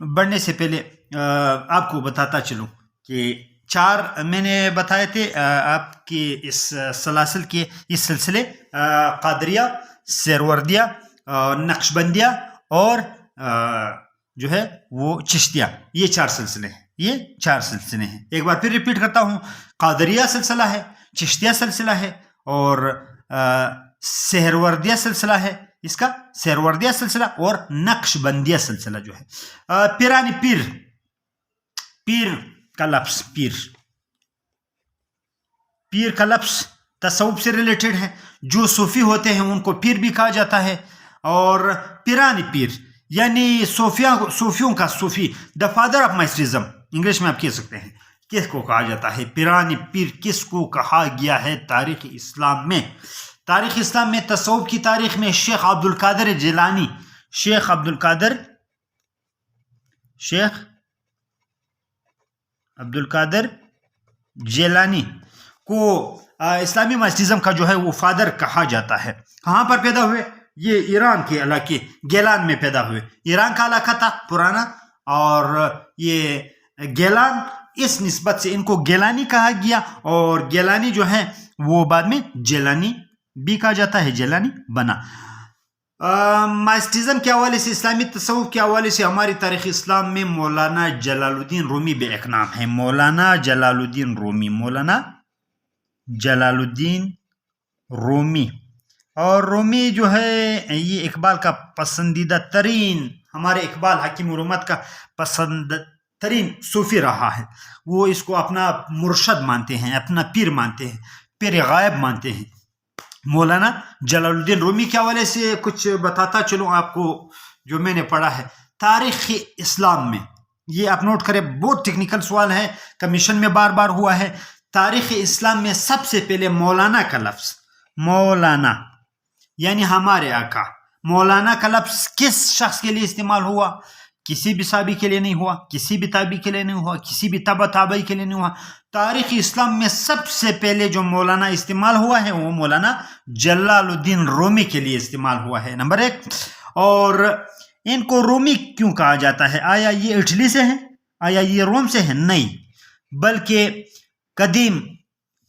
بڑھنے سے پہلے آپ کو بتاتا چلوں کہ 4 میں نے بتائے تھے آپ کے اس سلاسل کے اس سلسلے قادریہ، سہروردیہ، نقشبندیہ اور جو ہے وہ چشتیہ، یہ 4 سلسلے ہیں. یہ 4 سلسلے ہیں. ایک بار پھر ریپیٹ کرتا ہوں، قادریہ سلسلہ ہے، چشتیہ سلسلہ ہے، اور سہروردیہ سلسلہ ہے، اس کا سہروردیہ سلسلہ، اور نقشبندیہ سلسلہ جو ہے. پیرانی پیر کا لفظ پیر کا لفظ تصوف سے ریلیٹڈ ہے. جو صوفی ہوتے ہیں ان کو پیر بھی کہا جاتا ہے. اور پیرانی پیر یعنی صوفیوں کا صوفی، دا فادر آف مائسٹرزم انگلش میں آپ کہہ سکتے ہیں. کس کو کہا جاتا ہے پیرانی پیر؟ کس کو کہا گیا ہے تاریخ اسلام میں؟ تاریخ اسلام میں، تصوف کی تاریخ میں شیخ عبد القادر جیلانی، شیخ عبد القادر جیلانی کو اسلامی ماسٹرزم کا جو ہے وہ فادر کہا جاتا ہے. کہاں پر پیدا ہوئے؟ یہ ایران کے علاقے گیلان میں پیدا ہوئے. ایران کا علاقہ تھا پرانا، اور یہ گیلان، اس نسبت سے ان کو گیلانی کہا گیا. اور گیلانی جو ہے وہ بعد میں جیلانی بھی کہا جاتا ہے، جیلانی بنا. ماسٹرزم کے حوالے سے، اسلامی تصوف کے حوالے سے ہماری تاریخ اسلام میں مولانا جلال الدین رومی بے ایک نام ہے. مولانا جلال الدین رومی. اور رومی جو ہے یہ اقبال کا پسندیدہ ترین، ہمارے اقبال حکیم الامت کا پسند ترین صوفی رہا ہے. وہ اس کو اپنا مرشد مانتے ہیں، اپنا پیر مانتے ہیں، پیر غائب مانتے ہیں. مولانا جلال الدین رومی کے حوالے سے کچھ بتاتا چلوں آپ کو جو میں نے پڑھا ہے. تاریخ اسلام میں، یہ آپ نوٹ کریں، بہت ٹیکنیکل سوال ہے، کمیشن میں بار بار ہوا ہے. تاریخ اسلام میں سب سے پہلے مولانا کا لفظ، مولانا یعنی ہمارے آقا، مولانا کا لفظ کس شخص کے لیے استعمال ہوا؟ کسی بھی صحابی کے لیے نہیں ہوا، کسی بھی تابعی کے لیے نہیں ہوا، کسی بھی تبع تابعی کے لیے نہیں ہوا. تاریخ اسلام میں سب سے پہلے جو مولانا استعمال ہوا ہے وہ مولانا جلال الدین رومی کے لیے استعمال ہوا ہے، نمبر 1. اور ان کو رومی کیوں کہا جاتا ہے؟ آیا یہ اٹلی سے ہیں؟ آیا یہ روم سے ہیں؟ نہیں، بلکہ قدیم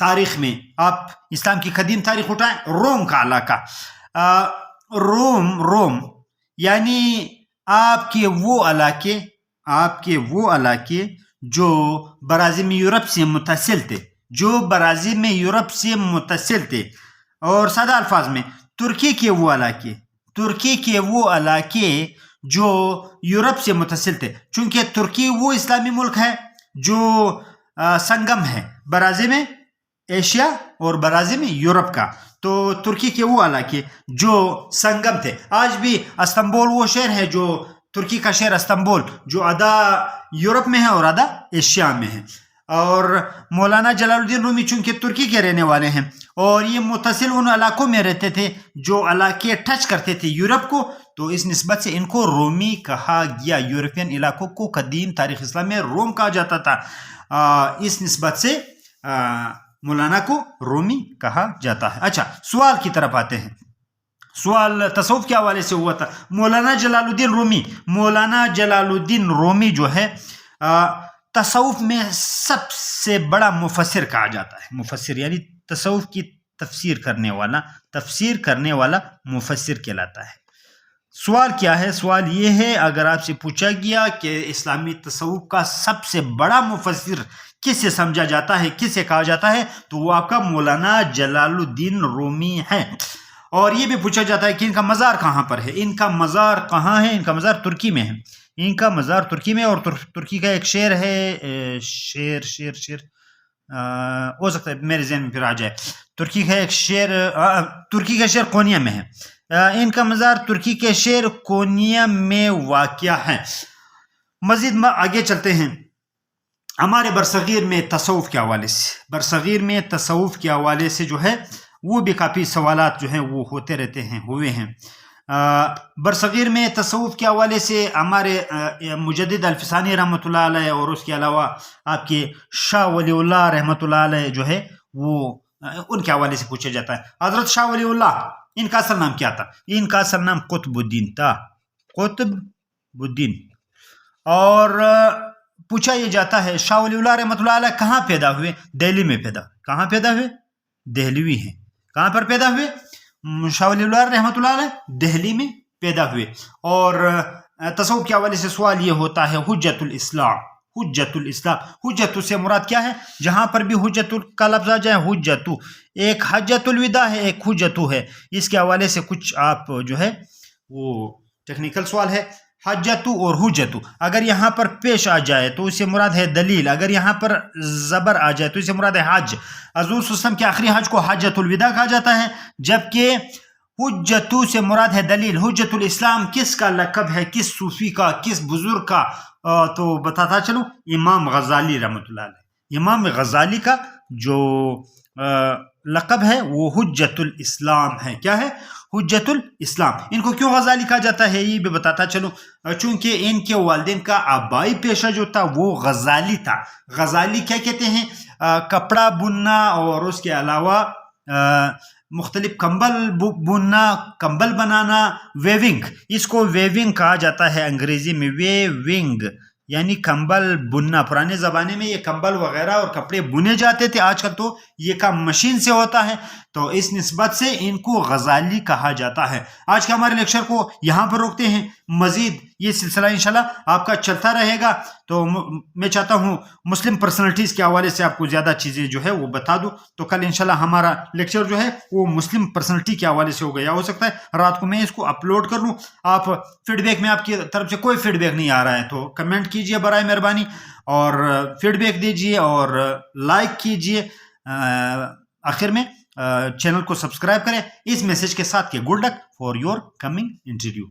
تاریخ میں، آپ اسلام کی قدیم تاریخ اٹھائیں، روم کا علاقہ، روم یعنی آپ کے وہ علاقے جو براعظم یورپ سے متصل تھے، اور سادہ الفاظ میں ترکی کے وہ علاقے جو یورپ سے متصل تھے. چونکہ ترکی وہ اسلامی ملک ہے جو سنگم ہے براعظم ایشیا اور براعظم یورپ کا. تو ترکی کے وہ علاقے جو سنگم تھے، آج بھی استنبول وہ شہر ہے، جو ترکی کا شہر استنبول، جو آدھا یورپ میں ہے اور آدھا ایشیا میں ہے. اور مولانا جلال الدین رومی چونکہ ترکی کے رہنے والے ہیں، اور یہ متصل ان علاقوں میں رہتے تھے جو علاقے ٹچ کرتے تھے یورپ کو، تو اس نسبت سے ان کو رومی کہا گیا. یورپین علاقوں کو قدیم تاریخ اسلام میں روم کہا جاتا تھا، اس نسبت سے مولانا کو رومی کہا جاتا ہے. اچھا، سوال کی طرف آتے ہیں. سوال تصوف کے حوالے سے ہوا تھا. مولانا جلال الدین رومی جو ہے تصوف میں سب سے بڑا مفسر کہا جاتا ہے. مفسر یعنی تصوف کی تفسیر کرنے والا مفسر کہلاتا ہے. سوال کیا ہے؟ سوال یہ ہے، اگر آپ سے پوچھا گیا کہ اسلامی تصوف کا سب سے بڑا مفسر کسے سمجھا جاتا ہے، کسے کہا جاتا ہے، تو وہ آپ کا مولانا جلال الدین رومی ہے. اور یہ بھی پوچھا جاتا ہے کہ ان کا مزار کہاں پر ہے. ان کا مزار کہاں ہے؟ ان کا مزار ترکی میں ہے. ان کا مزار ترکی میں، اور ترکی کا ایک شہر ہے، شیر ہو سکتا ہے میرے ذہن میں پھر آ جائے. ترکی کا ایک شہر کونیا میں ہے. ان کا مزار ترکی کے شہر کونیا میں واقع ہے. مزید آگے چلتے ہیں. ہمارے برصغیر میں تصوف کے حوالے سے جو ہے وہ بھی کافی سوالات جو ہیں وہ ہوتے رہتے ہیں، ہوئے ہیں. برصغیر میں تصوف کے حوالے سے ہمارے مجدد الفسانی رحمۃ اللہ علیہ، اور اس کے علاوہ آپ کے شاہ ولی اللہ رحمۃ اللہ علیہ جو ہے وہ ان کے حوالے سے پوچھا جاتا ہے. حضرت شاہ ولی اللہ، ان کا اصل نام کیا تھا؟ ان کا اصل نام قطب الدین تھا. قطب الدین. اور پوچھا یہ جاتا ہے شاہ ولی اللہ رحمۃ اللہ علیہ کہاں پیدا ہوئے؟ دہلی میں پیدا. کہاں پیدا ہوئے؟ دہلوی ہیں. کہاں پر پیدا ہوئے؟ شاہ ولی اللہ رحمۃ اللہ علیہ دہلی میں پیدا ہوئے. اور تصوف کے حوالے سے سوال یہ ہوتا ہے حجت الاسلام. حجت الاسلام، حجت سے مراد کیا ہے؟ جہاں پر بھی حجت کا لفظ آ جائے حجت، ایک حجت الوداع ہے، ایک حجت ہے. اس کے حوالے سے کچھ آپ جو ہے وہ ٹیکنیکل سوال ہے. حجت اور حجت اگر یہاں پر پیش آ جائے تو اس سے مراد ہے دلیل، اگر یہاں پر زبر آ جائے تو اس سے مراد ہے حج. حضور صلی اللہ علیہ وسلم کے آخری حج کو حجت الوداع کہا جاتا ہے، جبکہ حجت سے مراد ہے دلیل. حجت الاسلام کس کا لقب ہے؟ کس صوفی کا، کس بزرگ کا؟ تو بتاتا چلوں امام غزالی رحمۃ اللہ علیہ. امام غزالی کا جو لقب ہے وہ حجت الاسلام ہے. کیا ہے؟ حجت الاسلام. ان کو کیوں غزالی کہا جاتا ہے یہ بھی بتاتا چلوں. چونکہ ان کے والدین کا آبائی پیشہ جو تھا وہ غزالی تھا. غزالی کیا کہتے ہیں؟ کپڑا بننا اور اس کے علاوہ مختلف کمبل بننا، کمبل بنانا، ویونگ. اس کو ویونگ کہا جاتا ہے انگریزی میں. ویونگ یعنی کمبل بننا. پرانے زمانے میں یہ کمبل وغیرہ اور کپڑے بنے جاتے تھے، آج کل تو یہ کام مشین سے ہوتا ہے. تو اس نسبت سے ان کو غزالی کہا جاتا ہے. آج کے ہمارے لیکچر کو یہاں پر روکتے ہیں. مزید یہ سلسلہ انشاءاللہ آپ کا چلتا رہے گا. تو میں چاہتا ہوں مسلم پرسنلٹیز کے حوالے سے آپ کو زیادہ چیزیں جو ہے وہ بتا دوں. تو کل انشاءاللہ ہمارا لیکچر جو ہے وہ مسلم پرسنلٹی کے حوالے سے ہو گیا. ہو سکتا ہے رات کو میں اس کو اپلوڈ کر لوں. آپ فیڈ بیک میں آپ کی طرف سے کوئی فیڈ بیک نہیں آ رہا ہے تو کمنٹ کیجئے برائے مہربانی اور فیڈ بیک دیجئے اور لائک کیجئے. آخر میں چینل کو سبسکرائب کریں اس میسج کے ساتھ کہ good luck for your coming interview.